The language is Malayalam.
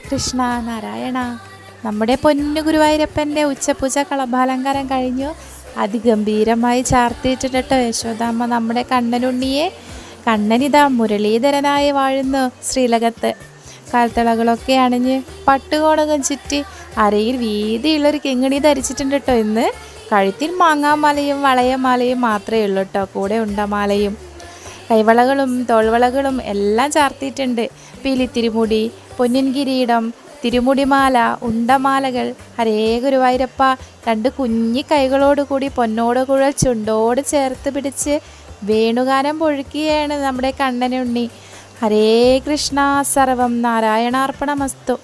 കൃഷ്ണ നാരായണ. നമ്മുടെ പൊന്നു ഗുരുവായൂരപ്പൻ്റെ ഉച്ചപൂജ കളഭാലങ്കാരം കഴിഞ്ഞു. അതിഗംഭീരമായി ചാർത്തിയിട്ടുണ്ട് കേട്ടോ യശോദാമ്മ നമ്മുടെ കണ്ണനുണ്ണിയെ. കണ്ണനിതാ മുരളീധരനായി വാഴുന്നു ശ്രീലകത്ത്. കാൽത്തളകളൊക്കെ അണിഞ്ഞ് പട്ടുകോടകം ചുറ്റി അരയിൽ വീതിയുള്ളൊരു കിങ്ങിണി ധരിച്ചിട്ടുണ്ട് കേട്ടോ ഇന്ന്. കഴുത്തിൽ മാങ്ങാമാലയും വളയമാലയും മാത്രമേ ഉള്ളൂ കേട്ടോ, കൂടെ ഉണ്ടമാലയും കൈവളകളും തോൾവളകളും എല്ലാം ചാർത്തിയിട്ടുണ്ട്. പീലിത്തിരുമുടി, പൊന്നിൻ കിരീടം, തിരുമുടിമാല, ഉണ്ടമാലകൾ. ഹരേ ഗുരുവായൂരപ്പ. രണ്ട് കുഞ്ഞി കൈകളോടുകൂടി പൊന്നോട് കുഴൽ ചുണ്ടോട് ചേർത്ത് പിടിച്ച് വേണുഗാനം പൊഴുക്കുകയാണ് നമ്മുടെ കണ്ണനുണ്ണി. ഹരേ കൃഷ്ണ. സർവം നാരായണാർപ്പണമസ്തു.